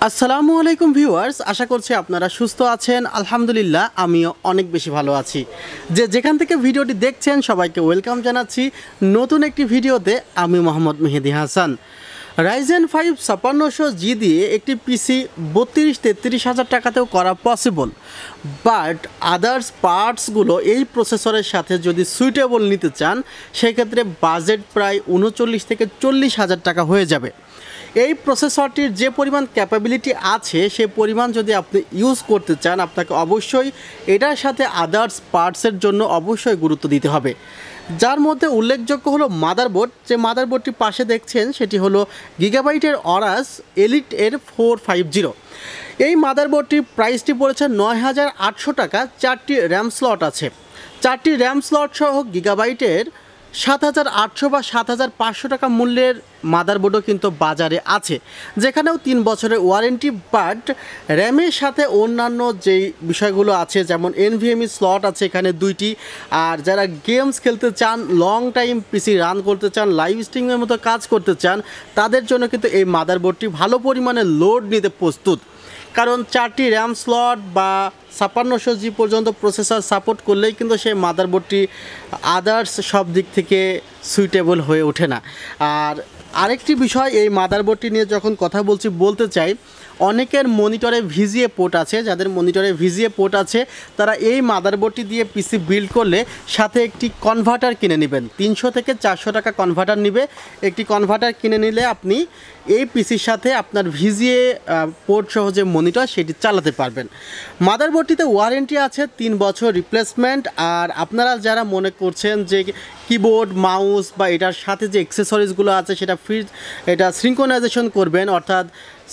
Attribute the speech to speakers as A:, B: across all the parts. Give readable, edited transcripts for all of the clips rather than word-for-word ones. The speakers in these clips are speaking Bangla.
A: আসসালামু আলাইকুম ভিউয়ার্স, আশা করছি আপনারা সুস্থ আছেন। আলহামদুলিল্লাহ আমিও অনেক বেশি ভালো আছি। যেখান থেকে ভিডিওটি দেখছেন সবাইকে ওয়েলকাম জানাচ্ছি নতুন একটি ভিডিওতে। আমি মোহাম্মদ মেহেদি হাসান। রাইজেন 5 5600G দিয়ে একটি পিসি 32-33 হাজার টাকাতেও করা পসিবল, বাট আদার্স পার্টসগুলো এই প্রসেসরের সাথে যদি সুইটেবল নিতে চান সেক্ষেত্রে বাজেট প্রায় 39 থেকে 40 হাজার টাকা হয়ে যাবে। এই প্রসেসরটির যে পরিমাণ ক্যাপাবিলিটি আছে সে পরিমাণ যদি আপনি ইউজ করতে চান আপনাকে অবশ্যই এটার সাথে আদার্স পার্টসের জন্য অবশ্যই গুরুত্ব দিতে হবে। যার মধ্যে উল্লেখযোগ্য হলো মাদারবোর্ড। যে মাদারবোর্ডটি পাশে দেখছেন সেটি হলো গিগাবাইটের অরাস এলিট এর 450। এই মাদারবোর্ডটির প্রাইসটি পড়েছে 9,800 টাকা। 4টি র্যাম স্লট আছে। 4টি র্যাম স্লট সহ গিগাবাইটের 7,800 বা 7,500 টাকা মূল্যের মাদারবোর্ডও কিন্তু বাজারে আছে, যেখানেও 3 বছরের ওয়ারেন্টি। বাট র্যামের সাথে অন্যান্য যেই বিষয়গুলো আছে যেমন NVMe স্লট আছে এখানে 2টি। আর যারা গেমস খেলতে চান, লং টাইম পিসি রান করতে চান, লাইভ স্ট্রিমের মতো কাজ করতে চান, তাদের জন্য কিন্তু এই মাদারবোর্ডটি ভালো পরিমাণে লোড নিতে প্রস্তুত। কারণ 4টি র্যাম স্লট বা 5600G পর্যন্ত প্রসেসর সাপোর্ট করলেই কিন্তু সেই মাদারবোর্ডটি আদার্স সব দিক থেকে সুইটেবল হয়ে ওঠে না। আর আরেকটি বিষয়, এই মাদারবোর্ডটি নিয়ে যখন কথা বলতে চাই, অনেকের মনিটরে ভিজিএ পোর্ট আছে। যাদের মনিটরে ভিজিএ পোর্ট আছে তারা এই মাদারবোর্ডটি দিয়ে পিসি বিল্ড করলে সাথে একটি কনভার্টার কিনে নেবেন। 300 থেকে 400 টাকা কনভার্টার নেবে। একটি কনভার্টার কিনে নিলে আপনি এই পিসির সাথে আপনার ভিজিএ পোর্ট সহ যে মনিটর সেটি চালাতে পারবেন। মাদারবোর্ডটিতে ওয়ারেন্টি আছে 3 বছর রিপ্লেসমেন্ট। আর আপনারা যারা মনে করছেন যে কিবোর্ড মাউস বা এটার সাথে যে অ্যাক্সেসরিজগুলো আছে সেটা এটা সিনক্রোনাইজেশন করবেন, অর্থাৎ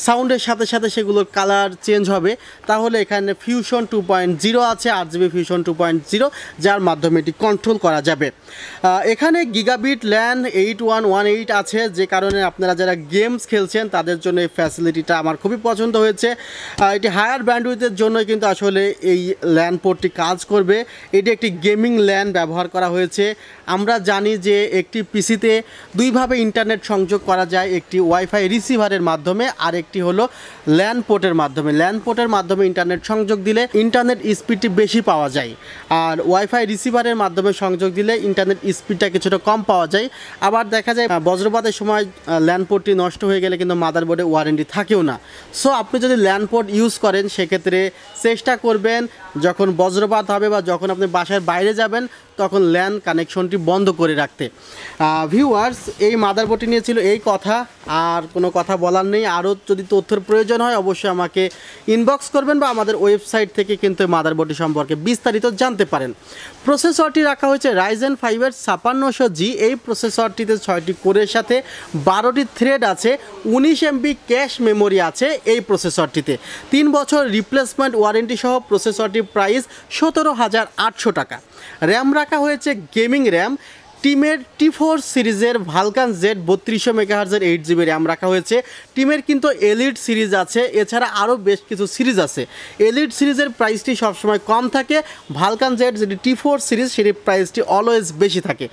A: সাউন্ডের সাথে সাথে সেগুলোর কালার চেঞ্জ হবে, তাহলে এখানে ফিউশন 2.0 আছে, 8GB ফিউশন 2.0, যার মাধ্যমে এটি কন্ট্রোল করা যাবে। এখানে গিগাবিট ল্যান 8118 আছে, যে কারণে আপনারা যারা গেমস খেলছেন তাদের জন্য এই ফ্যাসিলিটিটা আমার খুবই পছন্দ হয়েছে। এটি হায়ার ব্যান্ডউইথের জন্যই কিন্তু আসলে এই ল্যান পোর্টটি কাজ করবে। এটি একটি গেমিং ল্যান ব্যবহার করা হয়েছে। আমরা জানি যে একটি পিসিতে দুইভাবে ইন্টারনেট সংযোগ করা যায়, একটি ওয়াইফাই রিসিভারের মাধ্যমে আর একটি হলো ল্যান পোর্টের মাধ্যমে। ল্যান পোর্টের মাধ্যমে ইন্টারনেট সংযোগ দিলে ইন্টারনেট স্পিডটি বেশি পাওয়া যায়, আর ওয়াইফাই রিসিভারের মাধ্যমে সংযোগ দিলে ইন্টারনেট স্পিডটা কিছুটা কম পাওয়া যায়। আবার দেখা যায় বজ্রপাতের সময় ল্যান পোর্টটি নষ্ট হয়ে গেলে কিন্তু মাদারবোর্ডে ওয়ারেন্টি থাকেও না। সো আপনি যদি ল্যান পোর্ট ইউজ করেন সেক্ষেত্রে চেষ্টা করবেন যখন বজ্রপাত হবে বা যখন আপনি বাসার বাইরে যাবেন তখন ল্যান কানেকশনটি বন্ধ করে রাখতে। ভিউয়ার্স, এই মাদারবোর্ডটি নিয়ে ছিল এই কথা, আর কোনো কথা বলার নেই। আরও যদি তথ্যের প্রয়োজন হয় অবশ্যই আমাকে ইনবক্স করবেন বা আমাদের ওয়েবসাইট থেকে কিন্তু মাদারবোর্ডটি সম্পর্কে বিস্তারিত জানতে পারেন। প্রসেসরটি রাখা হয়েছে রাইজেন 5 5600G। এই প্রসেসরটিতে 6টি কোরের সাথে 12টি থ্রেড আছে, 19 MB ক্যাশ মেমোরি আছে এই প্রসেসরটিতে। 3 বছর রিপ্লেসমেন্ট ওয়ারেন্টি সহ প্রসেসরটির প্রাইস 17,800 টাকা। র্যাম রাখা হয়েছে গেমিং র্যাম। টিমের T4 সিরিজের Vulkan Z 3200 MHz 8GB RAM রাখা হয়েছে। টিমের কিন্তু এলিট সিরিজ আছে, এছাড়া আরও বেশ কিছু সিরিজ আছে। এলিট সিরিজের প্রাইসটি সবসময় কম থাকে, ভালকান Z যেটি T4 সিরিজ সেটির প্রাইসটি অলওয়েজ বেশি থাকে,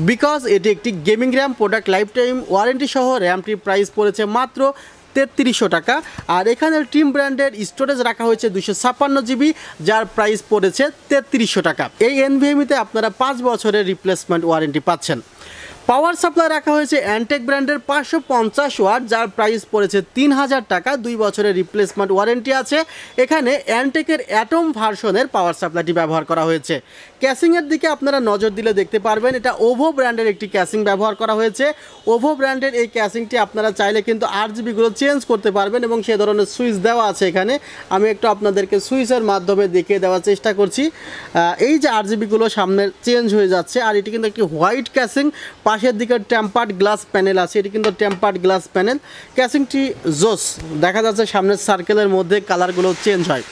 A: বিকজ এটি একটি gaming RAM. Product life time warranty সহ র্যামটির প্রাইস পড়েছে মাত্র 3300 টাকা। আর এখানে টিম ব্র্যান্ডের স্টোরেজ রাখা হয়েছে 256GB, যার প্রাইস পড়েছে 3300 টাকা। এই NVMe-তে আপনারা 5 বছরের রিপ্লেসমেন্ট ওয়ারেন্টি পাচ্ছেন। পাওয়ার সাপ্লাই রাখা হয়েছে অ্যান্টেক ব্র্যান্ডের 550 ওয়াট, যার প্রাইস পড়েছে 3000 টাকা। 2 বছরের রিপ্লেসমেন্ট ওয়ারেন্টি আছে। এখানে অ্যান্টেকের অ্যাটম ভার্সনের পাওয়ার সাপ্লাইটি ব্যবহার করা হয়েছে। ক্যাসিংয়ের দিকে আপনারা নজর দিলে দেখতে পারবেন এটা OVO ব্র্যান্ডের একটি ক্যাসিং ব্যবহার করা হয়েছে। OVO ব্র্যান্ডের এই ক্যাসিংটি আপনারা চাইলে কিন্তু RGBগুলো চেঞ্জ করতে পারবেন এবং সে ধরনের সুইচ দেওয়া আছে এখানে। আমি একটু আপনাদেরকে সুইচের মাধ্যমে দেখিয়ে দেওয়ার চেষ্টা করছি। এই যে RGBগুলো সামনে চেঞ্জ হয়ে যাচ্ছে, আর এটি কিন্তু একটি হোয়াইট ক্যাসিং। পাশের দিকে টেম্পার্ড গ্লাস প্যানেল আছে, এটি কিন্তু টেম্পার্ড গ্লাস প্যানেল। ক্যাসিংটি জোস, দেখা যাচ্ছে সামনের সার্কেলের মধ্যে কালারগুলো চেঞ্জ হয়।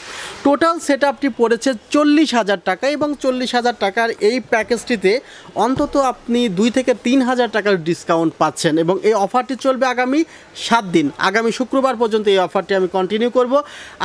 A: টোটাল সেট আপটি পড়েছে 40,000 টাকা এবং 40,000 টাকার এই প্যাকেজটিতে অন্তত আপনি 2 থেকে 3,000 টাকার ডিসকাউন্ট পাচ্ছেন এবং এই অফারটি চলবে আগামী 7 দিন। আগামী শুক্রবার পর্যন্ত এই অফারটি আমি কন্টিনিউ করব।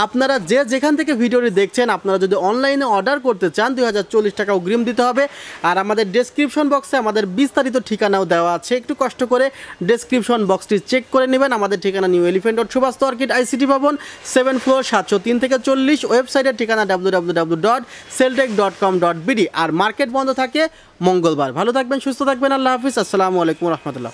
A: আপনারা যেখান থেকে ভিডিওটি দেখছেন আপনারা যদি অনলাইনে অর্ডার করতে চান 2040 টাকা অগ্রিম দিতে হবে। আর আমাদের ডেসক্রিপশন বক্সে আমাদের বিস্তারিত ঠিকানা ঠিকানাও দেওয়া আছে, একটু কষ্ট করে ডেসক্রিপশন বক্সটি চেক করে নেবেন। আমাদের ঠিকানা new elephant road Suvastu orchid ICT ভবন 7 ফ্লোর 703 থেকে 40। ওয়েবসাইটের ঠিকানা www.celltech.com.bd। আর মার্কেট বন্ধ থাকে মঙ্গলবার। ভালো থাকবেন, সুস্থ থাকবেন, আল্লাহ হাফিজ, আসসালামু আলাইকুম রহমতুল্লাহ।